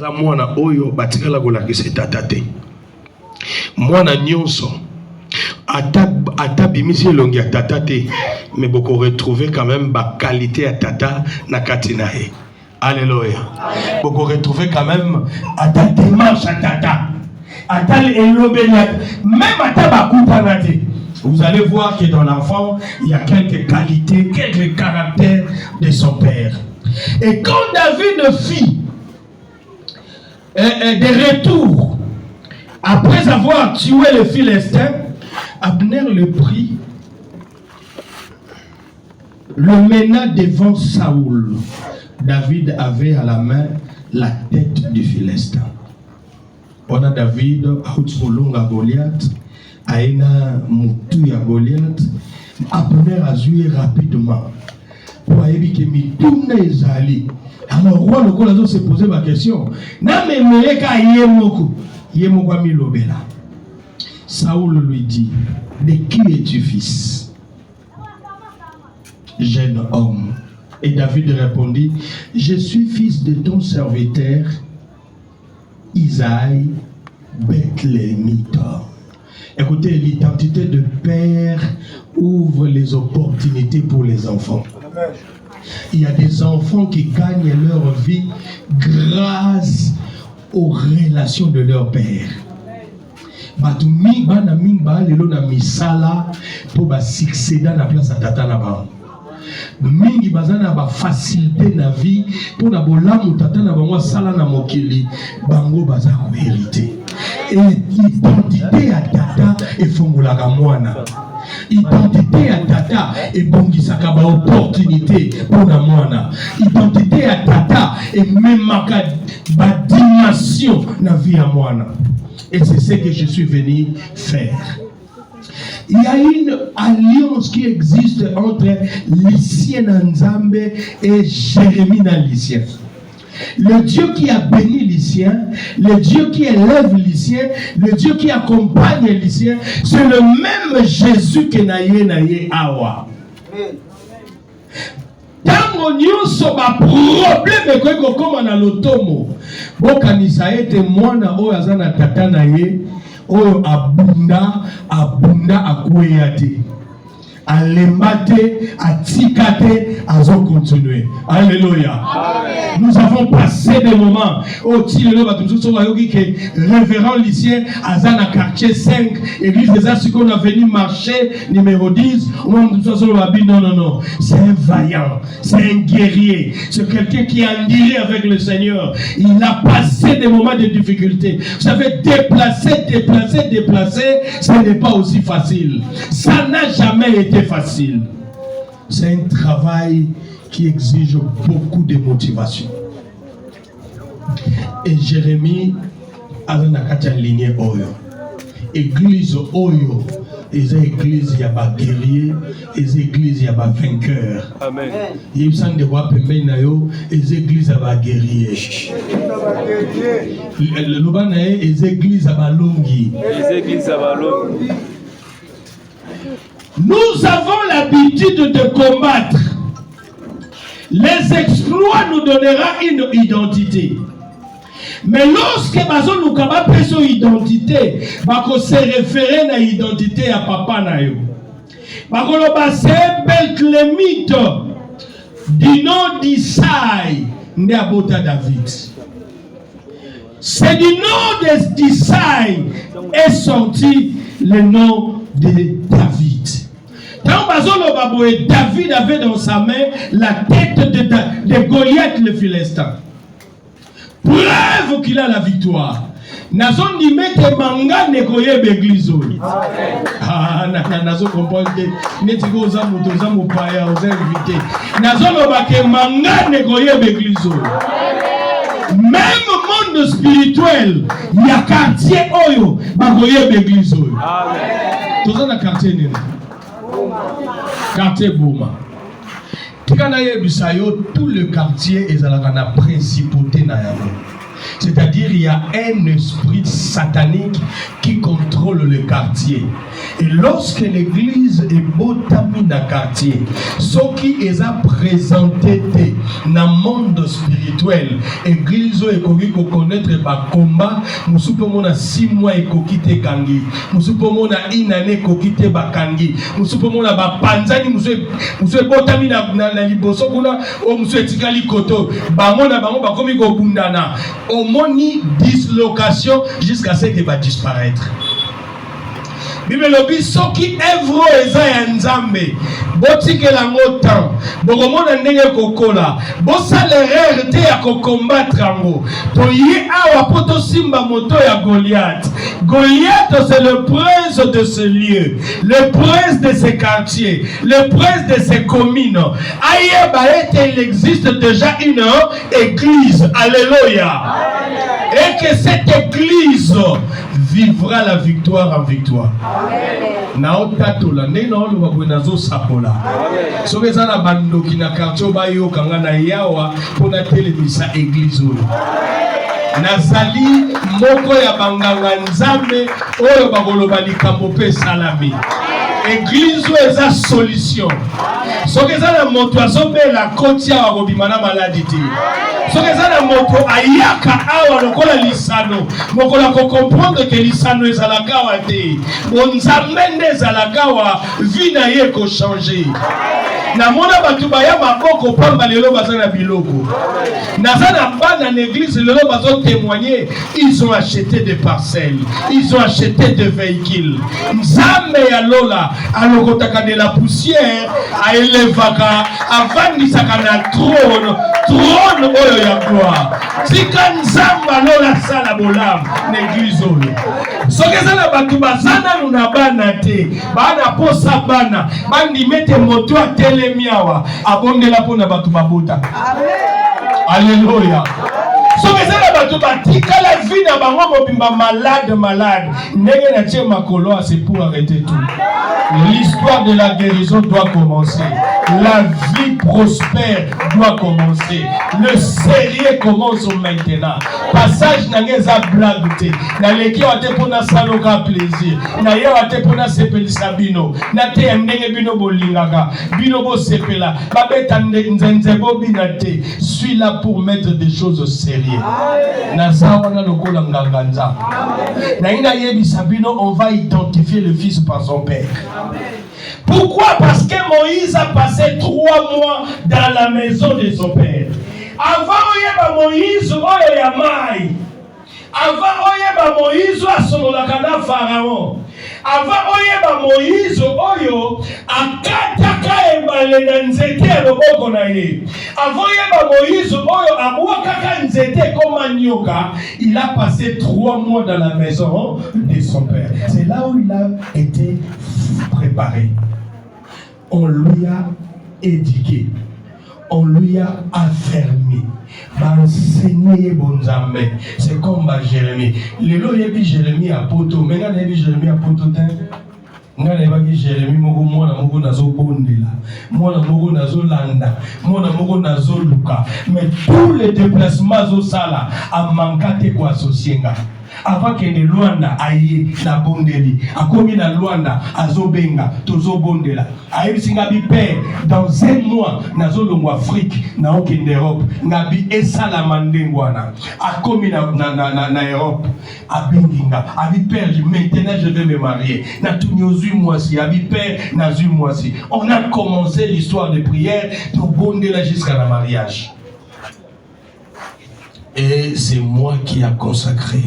mwana oyo batikala kolakisa tata te. Mwana nyonso ata bimisi elongi ya tata te, mais beaucoup retrouver quand même ba qualité ya tata na kati na ye. Alléluia. Beaucoup retrouver quand même ata démarche à tata, ata elobela, même ata bakutana te. Vous allez voir que dans l'enfant, il y a quelques qualités, quelques caractères de son père. Et quand David fit des retours, après avoir tué le Philistin, Abner le prit, le mena devant Saoul. David avait à la main la tête du Philistin. Pendant David, à Goliath, Aïna Moutou à Goliath, Abner a joué rapidement. Pour aller que Mitouna ezali. Alors roi le col se posait ma question. Na me meleka yemoko, yemoko milobela. Saoul lui dit, de qui es-tu fils? Jeune homme. Et David répondit, je suis fils de ton serviteur Isaïe Bethléemite. Écoutez, l'identité de père ouvre les opportunités pour les enfants. Il y a des enfants qui gagnent leur vie grâce aux relations de leur père. Batumi bana mimba lelo na misala pour ba succéder na place à tata na ba. Mingi bazana ba facilité na vie pour na bolamu tata na bango sala na mokili bango baza ko hériter. Et l'identité à tata et fongolaka mwana. Identité à tata et bongisaka ba opportunité pour la mwana. Identité à tata et même ba dimension na vie à mwana. Et c'est ce que je suis venu faire. Il y a une alliance qui existe entre Lycien Nzambe et Jérémie Lycien. Le Dieu qui a béni Lycien, le Dieu qui élève Lycien, le Dieu qui accompagne Lycien, c'est le même Jésus que naye awa. Tango nyonso ba problème ko koma na lotomo. Bokanisa ete mwana oyo azana tata na ye oyo abunda akweya te. Alemate, atikate, azo continuer. Alléluia. Nous avons passé des moments au Tilelo Batumso Wayoki que révérend Lycien Azana quartier 5, église des Assis qu'on a venu marcher numéro 10. Non. C'est un vaillant, c'est un guerrier, c'est quelqu'un qui a lié avec le Seigneur. Il a passé des moments de difficulté. Vous savez, déplacer, ce n'est pas aussi facile. Ça n'a jamais été facile. C'est un travail qui exige beaucoup de motivation. Et Jérémie a une lignée Oyo. Église Oyo, les églises, il y a des guerriers, les églises, il y a des vainqueurs. Amen. Il y a les églises, il y a des guerriers. Les églises, il y a des longues. Les églises, il y a des longues. Nous avons l'habitude de combattre. Les exploits nous donnera une identité. Mais lorsque bazo nous capable son identité, bako se référer na identité à papa na yo. Bako lo basé Bethléemite du nom d'Isaïe né abota David. C'est du nom d'Isaïe est sorti le nom de David. Quand Bazolo Baboé, David avait dans sa main la tête de Goliath le Philistin. Preuve qu'il a la victoire. Nazon ni mette manga nekoye beglizo. Ah, nazo comprendre que netiko za moto paya aux invités. Nazon obake manga nekoye beglizo. Même monde spirituel, il y a quartier oyo bakoye beglizo. Amen. Tous na quartier nini? Quartier Bouma. Tout le quartier est à la principauté. C'est C'est-à-dire, il y a un esprit satanique qui contrôle le quartier. Et lorsque l'église est botami dans le quartier, ce qui est présenté dans le monde spirituel, l'église est connaître le combat, nous sommes 6 mois et kokite kangi, nous sommes 1 année kokite bakangi, nous sommes panzani, nous sommes botami na liboso kuna, nous sommes tikali koto, bamona bakomi ko bundana, au moni dislocation jusqu'à ce que va disparaître. Bible lobi soki evro eza ya nzambe botikela ngo temps bokomona ndenge kokola bosalere te ya kokombattre ngo toye awa po tosimba moto ya Goliath. Goliath, c'est le prince de ce lieu, le prince de ces quartiers, le prince de ces communes. Il existe déjà une église. Alléluia. Et que cette église vivra la victoire en victoire. Naotatola neno lo babunazo sapola. Sokeza na bando kina quartier ba yo kanga na yawa pona telemisa église oyo. Nazali moko ya banganga nzambe oyo bakoloba likambo pe salami. Église eza solution. Sokeza na moto azobela kotia wa kobimana maladie te. Sokeza na moto ayaka awa lokola lisano. Mokola ko comprendre que lisano ezalaka wa te. Bonzambe nde ezalaka wa vie na ye ko changer. Na mona batu baya maboko pamba lelo bazana biloko. Nazana bana l'église lelo bazo témoigner, ils ont acheté des parcelles, ils ont acheté des véhicules. Nzambe ya lola alokotaka de la poussière a élevaka avandisaka na trône oyo ya gloire. Tika nzamba lola sala bolam l'église oyo. Sokeza na batu bazana nuna bana te, bana posa bana, bandi mete moto a telemiawa, abondela pona batu babota. Alléluia. Sokeza na batu batika la vie na bango mobimba malade. Ndenge na tie makolo c'est pour arrêter tout. L'histoire de la guérison doit commencer. La vie prospère doit commencer. Le sérieux commence maintenant. Passage n'angeza blague te. Na leki wa te pona saloka plaisir. Na ye wa te pona sepelisa bino. Na te ndenge bino bolingaka. Bino bo sepela. Babeta nzenze bo binate. Suis là pour mettre des choses sérieuses. Na sawa na lokola nganganza. Na ina yebisa bino, on va identifier le fils par son père. Pourquoi? Parce que Moïse a passé 3 mois dans la maison de son père. Avant Moïse, oyo ya mai. Avant Moïse asololaka na Pharaon. Avant Moïse oyo akataka ebale na nzete ya loboko na ye. Avant Moïse oyo abwakaka nzete comme nyoka. Il a passé 3 mois dans la maison de son père. C'est là où il a été préparé. On lui a éduqué. On lui a affermi. Enseigné bonzambe. C'est comme Jérémie. Lelo yebi Jérémie à poto. Mais quand yebi Jérémie à poto, nga na yebaki Jérémie moko mwana moko nazo bondela, mwana moko nazo landa, mwana moko nazo luka. Mais tous les déplacements zo sala a manqué quoi associer nga. Avant que ne Luanda aye na bondeli, akomi na Luanda azobenga tozo bondela. Aye singa bi père dans 1 mois nazo longo Afrique na okende Europe, ngabi esala mandengwana. Akomi na Europe, abenginga, abi père maintenant je vais me marier. Na tunyozu moisi, abi père na zu moisi. On a commencé l'histoire de prière de bondela jusqu'à la mariage. Et c'est moi qui a consacré